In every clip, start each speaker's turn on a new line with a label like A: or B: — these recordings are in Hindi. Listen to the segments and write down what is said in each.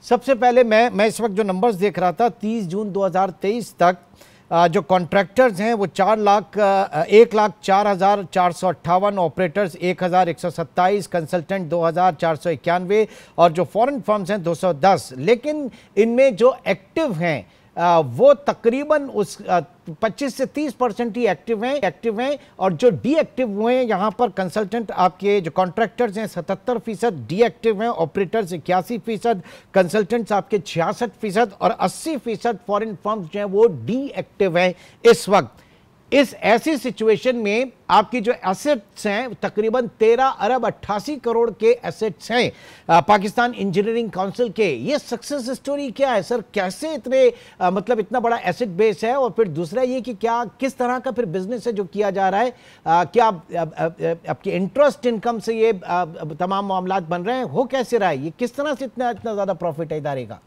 A: सबसे पहले मैं इस वक्त जो नंबर्स देख रहा था 30 जून 2023 तक जो कॉन्ट्रैक्टर्स हैं वो 1,04,458, ऑपरेटर्स 1,127, कंसल्टेंट 2,491 और जो फॉरेन फर्म्स हैं 210। लेकिन इनमें जो एक्टिव हैं वो तकरीबन उस 25 से 30% ही एक्टिव हैं और जो डीएक्टिव हुए हैं यहाँ पर कंसल्टेंट आपके जो कॉन्ट्रैक्टर्स हैं 77% डीएक्टिव हैं, ऑपरेटर्स 81%, कंसल्टेंट्स आपके 66% और 80% फॉरेन फर्म्स जो हैं वो डीएक्टिव हैं इस वक्त। इस ऐसी सिचुएशन में आपकी जो एसेट्स हैं तकरीबन 13 अरब 88 करोड़ के एसेट्स हैं पाकिस्तान इंजीनियरिंग काउंसिल के। ये सक्सेस स्टोरी क्या है सर? कैसे इतने मतलब इतना बड़ा एसेट बेस है? और फिर दूसरा ये कि क्या किस तरह का फिर बिजनेस है जो किया जा रहा है? क्या आपकी इंटरेस्ट इनकम से ये तमाम मामला बन रहे हैं? हो कैसे रहा है ये? किस तरह से इतना ज्यादा प्रॉफिट है इदारे का?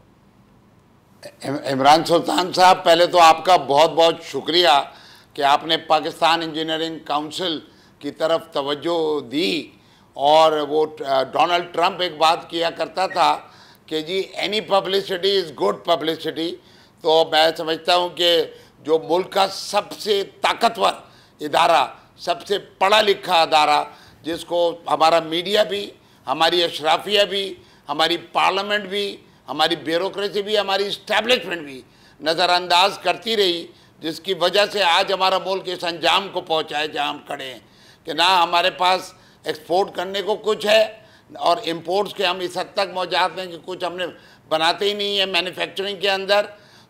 B: इमरान सुल्तान साहब, पहले तो आपका बहुत बहुत शुक्रिया कि आपने पाकिस्तान इंजीनियरिंग काउंसिल की तरफ तवज्जो दी। और वो डोनाल्ड ट्रंप एक बात किया करता था कि जी any publicity is good publicity. तो मैं समझता हूँ कि जो मुल्क का सबसे ताकतवर इदारा, सबसे पढ़ा लिखा इदारा, जिसको हमारा मीडिया भी, हमारी अशराफिया भी, हमारी पार्लियामेंट भी, हमारी ब्यूरोक्रेसी भी, हमारी इस्टेब्लिशमेंट भी नज़रअंदाज करती रही, जिसकी वजह से आज हमारा मुल्क इस अंजाम को पहुंचा है जहां हम खड़े हैं कि ना हमारे पास एक्सपोर्ट करने को कुछ है और इंपोर्ट्स के हम इस हद तक मौजूद हैं कि कुछ हमने बनाते ही नहीं है मैन्युफैक्चरिंग के अंदर।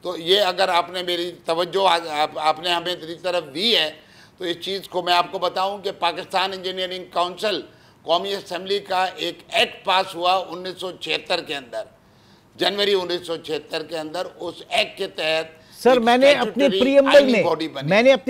B: तो ये अगर आपने मेरी तवज्जो आपने हमें मेरी तरफ दी है तो इस चीज़ को मैं आपको बताऊं कि पाकिस्तान इंजीनियरिंग काउंसिल कौमी असम्बली का एक एक्ट पास हुआ 1976 के अंदर, जनवरी 1976 के अंदर। उस एक्ट के तहत
A: सर मैंने अपने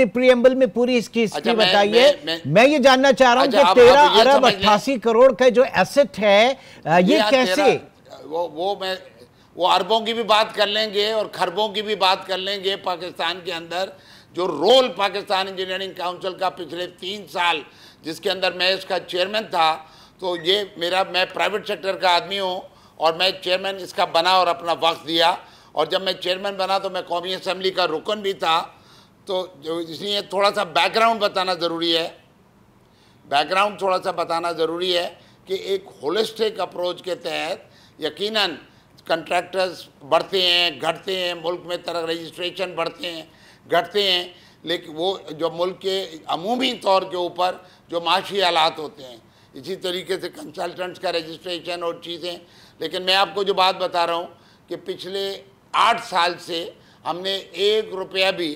A: प्रीएम्बल में पूरी इसकी हिस्ट्री बताई है। मैं ये जानना चाह रहा हूं कि 13 अरब 88 करोड़ का जो एसेट है ये कैसे?
B: वो अरबों की भी बात कर लेंगे और खरबों की भी बात कर लेंगे। पाकिस्तान के अंदर जो रोल पाकिस्तान इंजीनियरिंग काउंसिल का पिछले 3 साल जिसके अंदर मैं इसका चेयरमैन था, तो ये मैं प्राइवेट सेक्टर का आदमी हूँ और मैं चेयरमैन इसका बना और अपना वक्त दिया। और जब मैं चेयरमैन बना तो मैं कौमी असम्बली का रुकन भी था। तो इसलिए थोड़ा सा बैकग्राउंड बताना ज़रूरी है। बैकग्राउंड थोड़ा सा बताना ज़रूरी है कि एक होलिस्टिक अप्रोच के तहत यकीनन कंट्रैक्टर्स बढ़ते हैं, घटते हैं, मुल्क में तरह रजिस्ट्रेशन बढ़ते हैं, घटते हैं, लेकिन वो जो मुल्क के अमूमी तौर के ऊपर जो माशी हालात होते हैं, इसी तरीके से कंसल्टेंट्स का रजिस्ट्रेशन और चीज़ें। लेकिन मैं आपको जो बात बता रहा हूँ कि पिछले 8 साल से हमने 1 रुपया भी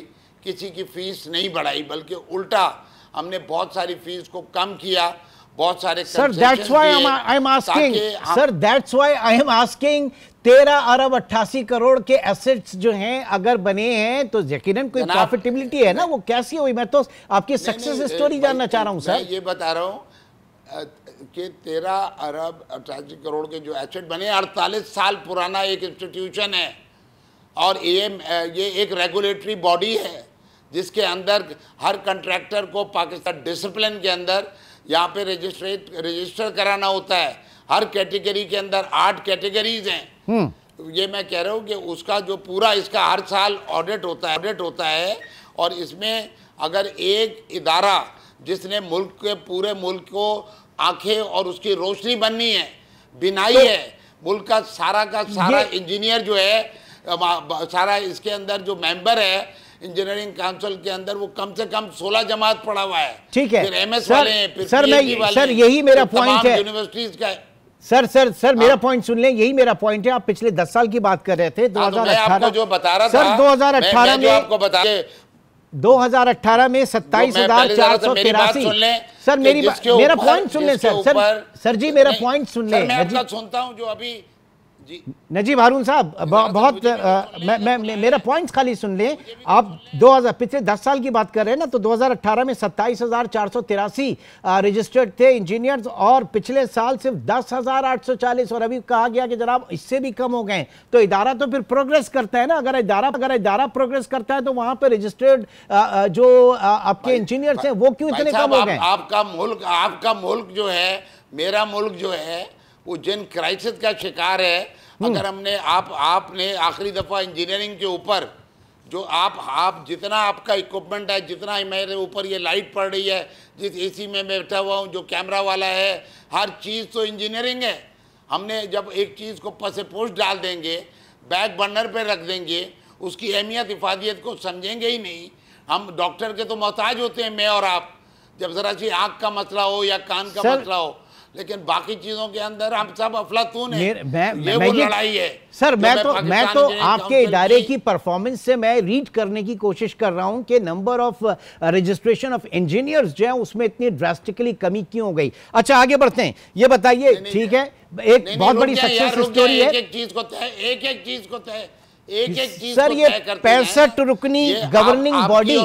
B: किसी की फ़ीस नहीं बढ़ाई, बल्कि उल्टा हमने बहुत सारी फ़ीस को कम किया। बहुत सारे
A: sir that's why I am asking, sir that's why I am asking 13 अरब 88 करोड़ के एसेट्स जो हैं अगर बने हैं तो यकीनन कोई प्रॉफिटेबिलिटी है ना, वो कैसी हुई? मैं तो आपकी सक्सेस स्टोरी जानना चाह रहा हूं सर।
B: मैं ये बता रहा हूँ कि 13 अरब 88 करोड़ के जो एसेट बने, 48 साल पुराना एक इंस्टीट्यूशन है और ये एक रेगुलेटरी बॉडी है जिसके अंदर हर कंट्रैक्टर को पाकिस्तान डिसिप्लिन के अंदर यहाँ पे रजिस्टर कराना होता है। हर कैटेगरी के अंदर 8 कैटेगरीज हैं। ये मैं कह रहा हूँ कि उसका जो पूरा इसका हर साल ऑडिट होता है और इसमें अगर एक इदारा जिसने मुल्क के पूरे मुल्क को आंखें और उसकी रोशनी बननी है, बिनाई है, मुल्क का सारा इंजीनियर जो है, सारा इसके अंदर जो मेंबर है इंजीनियरिंग काउंसिल के अंदर, वो कम से कम 16 जमात पढ़ा हुआ है।
A: ठीक है,
B: फिर एमएस वाले हैं, फिर
A: सर यही मेरा पॉइंट है
B: यूनिवर्सिटीज का।
A: सर मेरा पॉइंट सुन लें, यही मेरा पॉइंट है। आप पिछले 10 साल की बात कर रहे थे,
B: 2018 जो बता रहा था
A: सर, 2018 में
B: आपको बता
A: 2018 में 27,483। सर मेरा पॉइंट सुन लें सर जी मेरा पॉइंट सुन लें।
B: मैं आपका सुनता हूं जो अभी जी
A: नजीब हारून साहब बहुत मेरा पॉइंट्स खाली सुन लें आप। 2000 पिछले 10 साल की बात कर रहे हैं ना, तो 2018 में 27,483 रजिस्टर्ड थे इंजीनियर्स और पिछले साल सिर्फ 10,840 और अभी कहा गया कि जनाब इससे भी कम हो गए। तो इदारा तो फिर प्रोग्रेस करता है ना। अगर इदारा प्रोग्रेस करता है तो वहां पर रजिस्टर्ड जो आपके इंजीनियर्स हैं वो क्यों इतने कम हो गए?
B: आपका मुल्क जो है, मेरा मुल्क जो है, वो जिन क्राइसिस का शिकार है, अगर हमने आपने आखिरी दफा इंजीनियरिंग के ऊपर जो आप जितना आपका इक्विपमेंट है, जितना मेरे ऊपर ये लाइट पड़ रही है, जिस एसी में बैठा हुआ हूँ, जो कैमरा वाला है, हर चीज़ तो इंजीनियरिंग है। हमने जब एक चीज़ को पसे पोस्ट डाल देंगे, बैक बर्नर पे रख देंगे, उसकी अहमियत इफादियत को समझेंगे ही नहीं। हम डॉक्टर के तो मोहताज होते हैं, मैं और आप, जब ज़रा सी आँख का मसला हो या कान का मसला हो, लेकिन बाकी चीजों के अंदर हम सब अफलातून है। ये वो लड़ाई है
A: सर। मैं तो आपके इदारे की परफॉर्मेंस से मैं रीड करने की कोशिश कर रहा हूं कि number of registration of engineers जो है उसमें इतनी ड्रास्टिकली कमी क्यों हो गई। अच्छा आगे बढ़ते हैं, ये बताइए। ठीक है, एक बहुत बड़ी सक्सेस स्टोरी है।
B: एक चीज को तय, एक चीज
A: सर, ये 65 रुकनी गवर्निंग बॉडी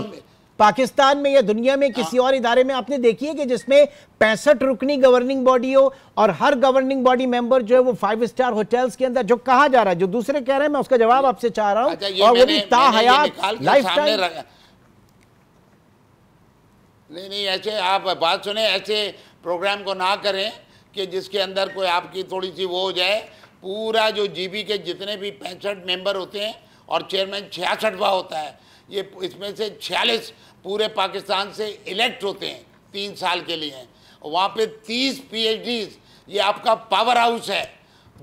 A: पाकिस्तान में या दुनिया में किसी और इदारे में आपने देखी है कि जिसमें 65 रुकनी गवर्निंग बॉडी हो और हर गवर्निंग बॉडी मेंबर जो है वो 5 स्टार होटल्स के अंदर, जो कहा जा रहा है, जो दूसरे कह रहे हैं, मैं उसका जवाब आपसे चाह रहा हूं। और वो भी ताहयात लाइफटाइम।
B: नहीं, ऐसे आप बात सुने, ऐसे प्रोग्राम को ना करें कि जिसके अंदर कोई आपकी थोड़ी सी वो हो जाए। पूरा जो जीबी के जितने भी 65 मेंबर होते हैं और चेयरमैन 66वां होता है, ये इसमें से 46 पूरे पाकिस्तान से इलेक्ट होते हैं 3 साल के लिए। वहाँ पे 30 PhDs, ये आपका पावर हाउस है,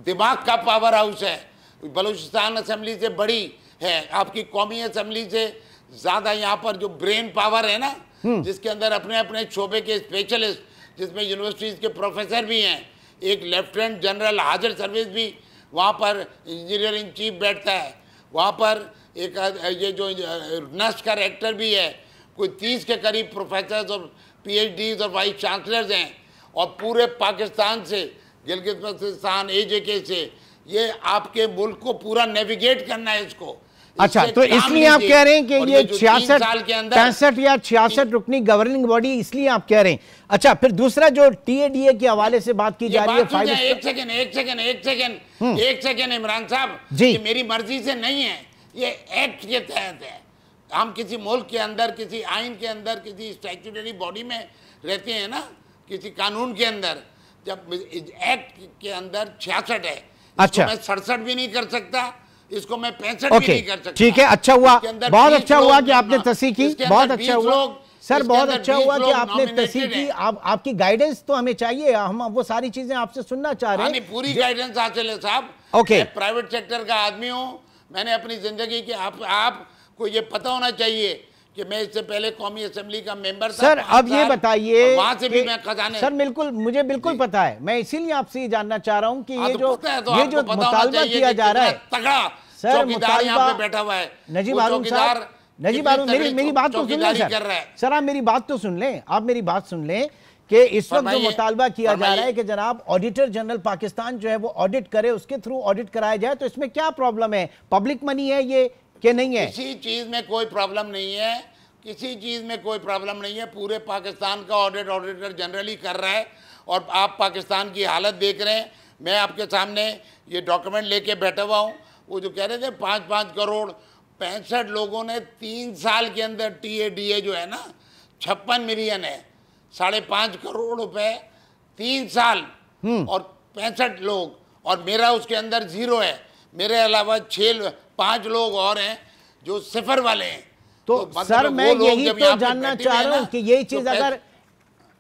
B: दिमाग का पावर हाउस है। बलूचिस्तान असेंबली से बड़ी है, आपकी कौमी असेंबली से ज़्यादा यहाँ पर जो ब्रेन पावर है ना, जिसके अंदर अपने अपने शोबे के स्पेशलिस्ट, जिसमें यूनिवर्सिटीज़ के प्रोफेसर भी हैं, एक लेफ्टिनेंट जनरल हाजिर सर्विस भी वहाँ पर इंजीनियरिंग चीफ बैठता है, वहाँ पर एक ये जो नस्ट का रेक्टर भी है, कोई 30 के करीब प्रोफेसर्स और PhDs और वाइस चांसलर्स हैं, और पूरे पाकिस्तान से, गिलगित बल्तिस्तान, AJK से, ये आपके मुल्क को पूरा नेविगेट करना है इसको।
A: अच्छा, तो इसलिए आप कह रहे हैं कि ये 65 या 66 रुकनी गवर्निंग बॉडी, इसलिए आप कह रहे हैं। अच्छा, फिर दूसरा जो TADA के हवाले से बात की जा रही है,
B: एक सेकेंड इमरान साहब जी, मेरी मर्जी से नहीं है, ये एक्ट के तहत है। हम किसी मुल्क के अंदर, किसी आइन के अंदर, किसी स्टैट्यूटरी बॉडी में रहते हैं ना, किसी कानून के अंदर, जब एक्ट के अंदर 66 है, अच्छा, मैं 67 भी नहीं कर सकता, इसको मैं 65 भी नहीं कर सकता।
A: ठीक है, अच्छा हुआ, बहुत अच्छा हुआ कि आपने तस्दीक की, बहुत अच्छा हुआ सर, बहुत अच्छा हुआ कि आपने तस्दीक की। आपकी गाइडेंस तो हमें चाहिए, हम वो सारी चीजें आपसे सुनना चाह रहे हैं।
B: पूरी गाइडेंस हासिल है साहब।
A: ओके,
B: प्राइवेट सेक्टर का आदमी हूँ, मैंने अपनी जिंदगी के, आपको ये पता होना चाहिए कि मैं इससे पहले कौमी असेंबली का मेंबर था।
A: सर अब ये बताइए,
B: वहां से भी मैं खजाने,
A: सर बिल्कुल, मुझे बिल्कुल पता है, मैं इसीलिए आपसे ये जानना चाह रहा हूँ कि ये जो मुतालबा किया जा रहा है,
B: तगड़ा
A: सर
B: मुतालबा यहाँ पे बैठा हुआ है
A: नजीब हारून साहब, नजीब हारून, मेरी बात तो सुन लें सर, आप मेरी बात तो सुन लें, आप मेरी बात सुन लें कि इस वक्त जो मुतालबा किया जा रहा है कि जनाब ऑडिटर जनरल पाकिस्तान जो है वो ऑडिट करे, उसके थ्रू ऑडिट कराया जाए, तो इसमें क्या प्रॉब्लम है? पब्लिक मनी है ये कि नहीं है?
B: किसी चीज में कोई प्रॉब्लम नहीं है, किसी चीज में कोई प्रॉब्लम नहीं है। पूरे पाकिस्तान का ऑडिट ऑडिटर जनरल ही कर रहा है, और आप पाकिस्तान की हालत देख रहे हैं। मैं आपके सामने ये डॉक्यूमेंट लेके बैठा हुआ हूँ। वो जो कह रहे थे 5-5 करोड़, 65 लोगों ने 3 साल के अंदर TADA जो है ना 56 मिलियन है, 5.5 करोड़ रुपए 3 साल, और 65 लोग, और मेरा उसके अंदर 0 है। मेरे अलावा 5 लोग और हैं जो सिफर वाले हैं।
A: तो सर मैं यही तो जानना चाह रहा हूँ कि यही चीज अगर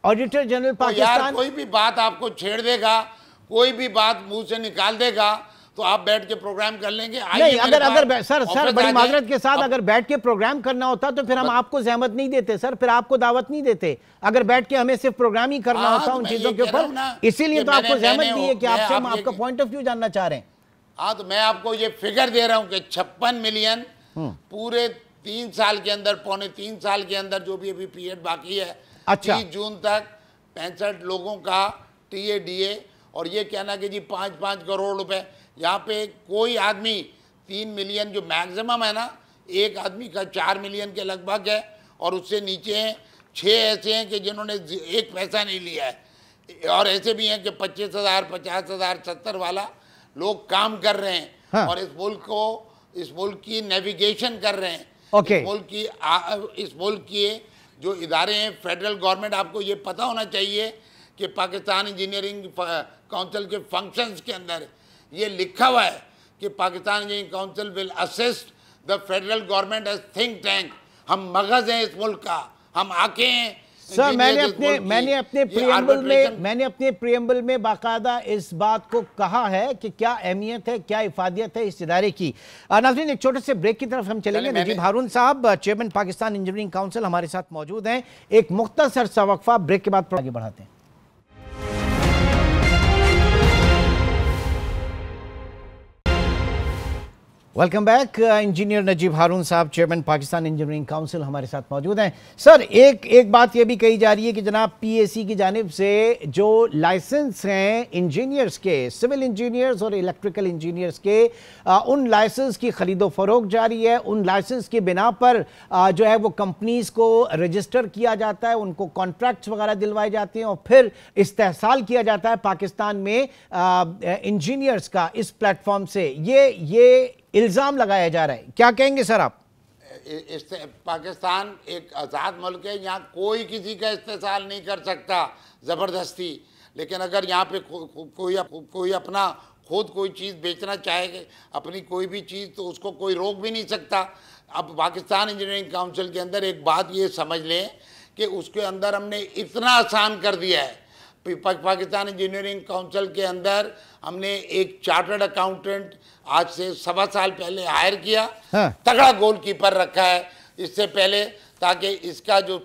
A: ऑडिटर जनरल पाकिस्तान
B: कोई भी बात आपको छेड़ देगा, कोई भी बात मुंह से निकाल देगा, तो आप बैठ के प्रोग्राम कर लेंगे।
A: नहीं, अगर सर बड़ी माजरत के साथ अगर बैठ के प्रोग्राम करना होता तो फिर हम आपको जहमत नहीं देते सर, फिर आपको दावत नहीं देते। अगर बैठ के हमें सिर्फ प्रोग्राम ही करना होता उन चीजों के ऊपर, इसीलिए तो आपको जहमत दी है कि आपसे हम आपका पॉइंट ऑफ व्यू जानना चाह रहे हैं।
B: हाँ, तो मैं आपको ये फिगर दे रहा हूँ कि 56 मिलियन पूरे 3 साल के अंदर, पौने 3 साल के अंदर, जो भी अभी पीरियड बाकी है, 30 जून तक 65 लोगों का TADA। और ये कहना कि जी 5-5 करोड़ रुपए, यहाँ पे कोई आदमी 3 मिलियन जो मैक्सिमम है ना, एक आदमी का 4 मिलियन के लगभग है, और उससे नीचे हैं 6 ऐसे हैं कि जिन्होंने 1 पैसा नहीं लिया है, और ऐसे भी हैं कि 25,000, 50,000, 70 वाला लोग काम कर रहे हैं। हाँ। और इस मुल्क की नेविगेशन कर रहे हैं। इस मुल्क की जो इदारे हैं, फेडरल गवर्नमेंट, आपको ये पता होना चाहिए कि पाकिस्तान इंजीनियरिंग काउंसिल के फंक्शंस के अंदर ये लिखा हुआ है कि Pakistan engineering council will assist the federal government as think tank. हम मगज हैं इस मुल्क का, हम आंखें हैं।
A: सर, मैंने अपने प्रियम्बल में बाकायदा इस बात को कहा है कि क्या अहमियत है, क्या इफादियत है इस इदारे की। नाज़रीन, एक छोटे से ब्रेक की तरफ हम चलेंगे। नजीब हारून साहब, चेयरमैन पाकिस्तान इंजीनियरिंग काउंसिल, हमारे साथ मौजूद हैं। एक मुख्तसर सा वक्फा, ब्रेक के बाद आगे बढ़ाते हैं। Welcome back. इंजीनियर नजीब हारून साहब, चेयरमैन पाकिस्तान इंजीनियरिंग काउंसिल, हमारे साथ मौजूद हैं। सर, एक बात ये भी कही जा रही है कि जनाब पीएसी की जानिब से जो लाइसेंस हैं इंजीनियर्स के, सिविल इंजीनियर्स और इलेक्ट्रिकल इंजीनियर्स के, उन लाइसेंस की खरीदो फरोख्त जारी है। उन लाइसेंस की बिना पर जो है वो कंपनीज को रजिस्टर किया जाता है, उनको कॉन्ट्रैक्ट्स वगैरह दिलवाए जाते हैं और फिर इस्तेहसाल किया जाता है पाकिस्तान में इंजीनियर्स का इस प्लेटफॉर्म से। ये इल्जाम लगाया जा रहा है, क्या कहेंगे सर आप?
B: पाकिस्तान एक आज़ाद मुल्क है, यहाँ कोई किसी का इस्तेसाल नहीं कर सकता ज़बरदस्ती। लेकिन अगर यहाँ पे कोई अपना खुद कोई चीज़ बेचना चाहे, अपनी कोई भी चीज़, तो उसको कोई रोक भी नहीं सकता। अब पाकिस्तान इंजीनियरिंग काउंसिल के अंदर एक बात ये समझ लें कि उसके अंदर हमने इतना आसान कर दिया है। पाकिस्तान इंजीनियरिंग काउंसिल के अंदर हमने एक चार्टर्ड अकाउंटेंट आज से 1.25 साल पहले हायर किया। हाँ। तगड़ा गोलकीपर रखा है इससे पहले, ताकि इसका जो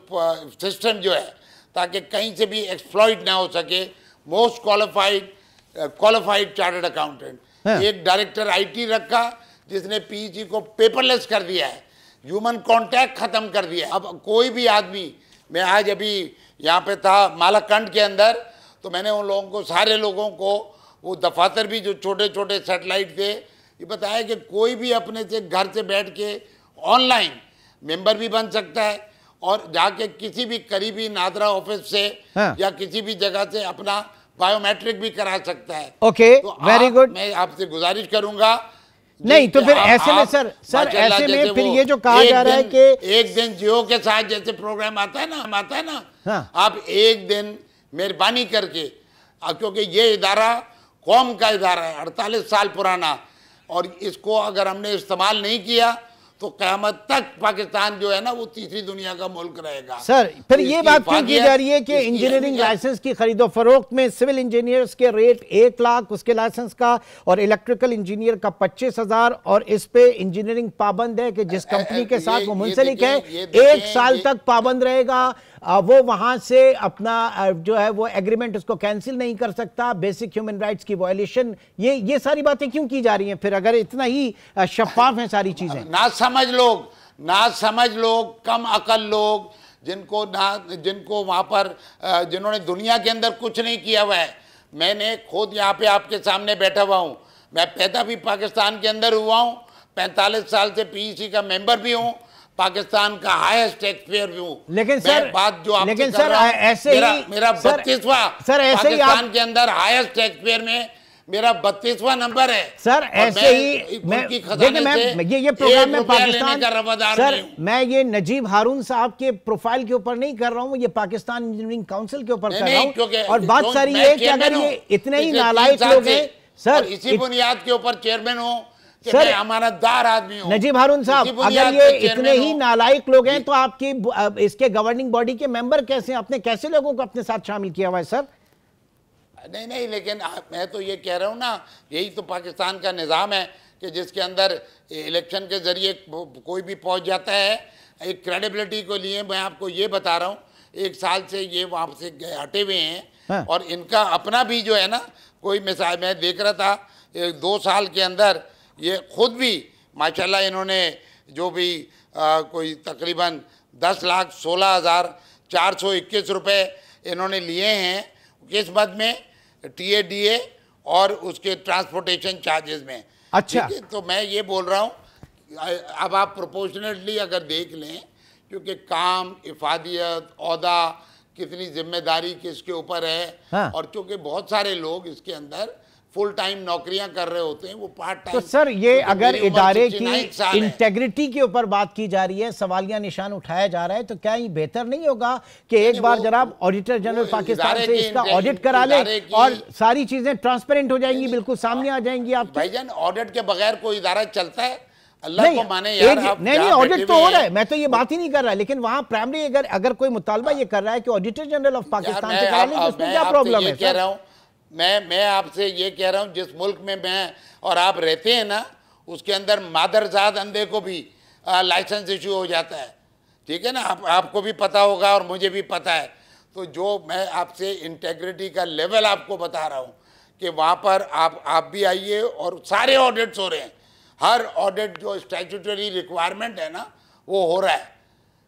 B: सिस्टम जो है, ताकि कहीं से भी एक्सप्लॉइट ना हो सके। Most qualified chartered accountant. हाँ। एक डायरेक्टर आईटी रखा जिसने पीजी को पेपरलेस कर दिया है, ह्यूमन कांटेक्ट खत्म कर दिया। अब कोई भी आदमी, मैं आज अभी यहाँ पे था मालाकंड के अंदर, तो मैंने उन लोगों को, सारे लोगों को, वो दफातर भी जो छोटे छोटे सेटेलाइट थे, ये बताया कि कोई भी अपने से घर से बैठ के ऑनलाइन मेंबर भी बन सकता है और जाके किसी भी करीबी नादरा ऑफिस से हाँ। या किसी भी जगह से अपना बायोमेट्रिक भी करा सकता है।
A: Okay, very good.
B: मैं आपसे गुजारिश करूंगा।
A: नहीं तो फिर ऐसे में सर ऐसे में फिर ये जो कहा जा रहा है कि
B: एक दिन जियो के साथ जैसे प्रोग्राम आता है ना, हाँ। आप एक दिन मेहरबानी करके, क्योंकि ये इदारा कौम का इदारा है, 48 साल पुराना, और इसको अगर हमने इस्तेमाल नहीं किया तो क़यामत तक पाकिस्तान जो है ना वो तीसरी दुनिया का मुल्क रहेगा।
A: सर, फिर ये बात क्यों की जा रही है कि इंजीनियरिंग लाइसेंस की खरीदो फरोख्त में सिविल इंजीनियर्स के रेट 1 लाख उसके लाइसेंस का और इलेक्ट्रिकल इंजीनियर का 25,000, और इस पे इंजीनियरिंग पाबंद है कि जिस कंपनी के साथ वो मुंसलिक है 1 साल तक पाबंद रहेगा। वो वहां से अपना जो है वो एग्रीमेंट उसको कैंसिल नहीं कर सकता। बेसिक ह्यूमन राइट्स की वायलेशन, ये सारी बातें क्यों की जा रही हैं फिर, अगर इतना ही शफाफ हैं सारी चीजें?
B: ना समझ लोग, कम अकल लोग, जिनको वहां पर जिन्होंने दुनिया के अंदर कुछ नहीं किया हुआ है। मैंने खुद यहाँ पे आपके सामने बैठा हुआ हूँ, मैं पैदा भी पाकिस्तान के अंदर हुआ हूँ, 45 साल से पीईसी का मेंबर भी हूँ, पाकिस्तान का हाईएस्ट टैक्स पेयर भी हूँ।
A: लेकिन सर
B: बात जो आपसे
A: लेकिन
B: कर
A: सर
B: रहा हूं,
A: ऐसे ही
B: मेरा 32वां
A: सर ऐसे ही
B: पाकिस्तान के अंदर हाईएस्ट टैक्स पेयर में मेरा 32वां नंबर है
A: सर। ऐसे ही मैं ये प्रोग्राम में पाकिस्तान सर, मैं ये नजीब हारून साहब के प्रोफाइल के ऊपर नहीं कर रहा हूँ, ये पाकिस्तान इंजीनियरिंग काउंसिल के ऊपर कर रहा हूँ। और बात सारी है कि अगर ये इतने ही नालायक लोग हैं सर,
B: इसी बुनियाद के ऊपर चेयरमैन हूँ कि मैं अमानतदार आदमी हूं।
A: नजीब हारून साहब, अगर ये इतने ही नालायक लोग हैं तो आपकी इसके गवर्निंग बॉडी के मेंबर कैसे, आपने कैसे लोगों को अपने साथ शामिल किया हुआ है सर?
B: नहीं, लेकिन मैं तो ये कह रहा हूँ ना, यही तो पाकिस्तान का निज़ाम है कि जिसके अंदर इलेक्शन के जरिए कोई भी पहुँच जाता है। एक क्रेडिबिलिटी को लिए मैं आपको ये बता रहा हूँ, 1 साल से ये वहाँ से हटे हुए हैं। हाँ। और इनका अपना भी जो है ना, कोई मिसाल मैं देख रहा था, 2 साल के अंदर ये खुद भी माशाल्लाह इन्होंने जो भी कोई तकरीबन 10,16,421 रुपये इन्होंने लिए हैं किस मद में, टीएडीए और उसके ट्रांसपोर्टेशन चार्जेस में।
A: अच्छा,
B: तो मैं ये बोल रहा हूँ, अब आप प्रोपोर्शनेटली अगर देख लें, क्योंकि काम, इफादियत, औहदा, कितनी जिम्मेदारी किसके ऊपर है। हाँ। और चूँकि बहुत सारे लोग इसके अंदर फुल टाइम नौकरियां कर रहे होते हैं, वो पार्ट टाइम।
A: तो सर ये अगर इदारे की
B: 69 साल है।
A: इंटेग्रिटी के ऊपर बात की जा रही है, सवालिया निशान उठाया जा रहा है, तो क्या ये बेहतर नहीं होगा कि एक बार जनाब ऑडिटर जनरल पाकिस्तान से इसका ऑडिट करा ले और सारी चीजें ट्रांसपेरेंट हो जाएंगी, बिल्कुल सामने आ जाएंगी आप?
B: भाईजान ऑडिट के बगैर कोई इदारा चलता है? अल्लाह को माने यार, आप
A: नहीं ऑडिट तो हो रहा है, मैं तो ये बात ही नहीं कर रहा, लेकिन वहां प्राइमरी अगर कोई मुतालबा ये कर रहा है कि ऑडिटर जनरल ऑफ पाकिस्तान से करा लें, तो उसमें क्या प्रॉब्लम है?
B: कह रहा हूं मैं आपसे ये कह रहा हूं, जिस मुल्क में मैं और आप रहते हैं ना, उसके अंदर मादरजाद अंधे को भी लाइसेंस इशू हो जाता है, ठीक है ना? आपको भी पता होगा और मुझे भी पता है। तो जो मैं आपसे इंटेग्रिटी का लेवल आपको बता रहा हूँ कि वहाँ पर आप भी आइए और सारे ऑडिट्स हो रहे हैं, हर ऑडिट जो स्टैट्यूटरी रिक्वायरमेंट है ना वो हो रहा है।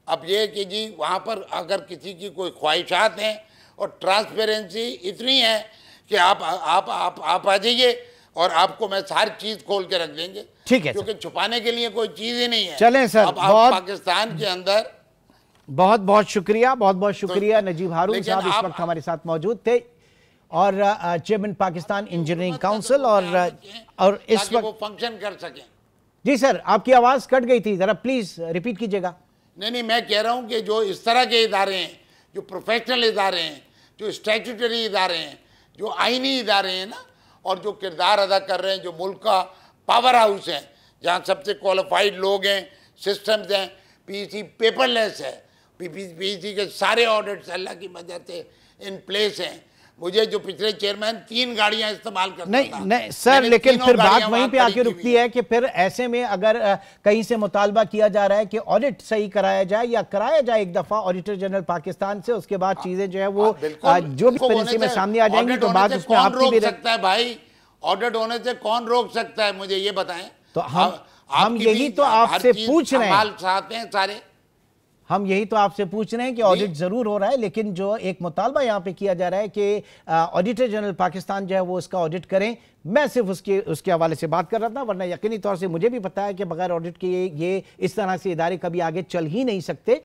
B: अब ये कि जी वहाँ पर अगर किसी की कोई ख्वाहिशात हैं और ट्रांसपेरेंसी इतनी है कि आप आ जाइए और आपको मैं सारी चीज खोल के रख देंगे,
A: ठीक है,
B: क्योंकि छुपाने के लिए कोई चीज ही नहीं है।
A: चलें सर,
B: अब आप पाकिस्तान के अंदर
A: बहुत बहुत शुक्रिया, बहुत बहुत शुक्रिया। नजीब हारून साहब इस वक्त हमारे साथ मौजूद थे और चेयरमैन पाकिस्तान इंजीनियरिंग काउंसिल और इस वक्त
B: वो फंक्शन कर सकें।
A: जी सर, आपकी आवाज कट गई थी, जरा प्लीज रिपीट कीजिएगा।
B: नहीं, मैं कह रहा हूं कि जो इस तरह के इदारे हैं, जो प्रोफेशनल इदारे हैं, जो स्टैट्यूटरी इदारे हैं, जो आईनी इदारे हैं ना, और जो किरदार अदा कर रहे हैं, जो मुल्क का पावर हाउस है, जहाँ सबसे क्वालिफाइड लोग हैं, सिस्टम्स हैं, पीसी पेपरलेस है, पीसी के सारे ऑडिट्स अल्लाह की मदद से इन प्लेस हैं। मुझे जो पिछले चेयरमैन 3 गाड़ियां इस्तेमाल करता था,
A: नहीं सर, लेकिन फिर बात वहीं पे आके रुकती है कि फिर ऐसे में अगर कहीं से मुतालबा किया जा रहा है कि ऑडिट सही कराया जाए या कराया जाए एक दफा ऑडिटर जनरल पाकिस्तान से, उसके बाद चीजें जो है वो जो भी पॉलिसी में सामने आ जाएंगी, तो बात उसमें आपकी भी
B: सकता है। भाई ऑडिट होने से कौन रोक सकता है, मुझे ये बताएं।
A: तो हम यही तो आपसे पूछ रहे हैं,
B: सारे
A: हम यही तो आपसे पूछ रहे हैं कि ऑडिट जरूर हो रहा है, लेकिन जो एक मुतालबा यहाँ पे किया जा रहा है कि ऑडिटर जनरल पाकिस्तान जो है वो इसका ऑडिट करें, मैं सिर्फ उसके हवाले से बात कर रहा था, वरना यकीनी तौर से मुझे भी पता है कि बगैर ऑडिट के ये इस तरह से इदारे कभी आगे चल ही नहीं सकते।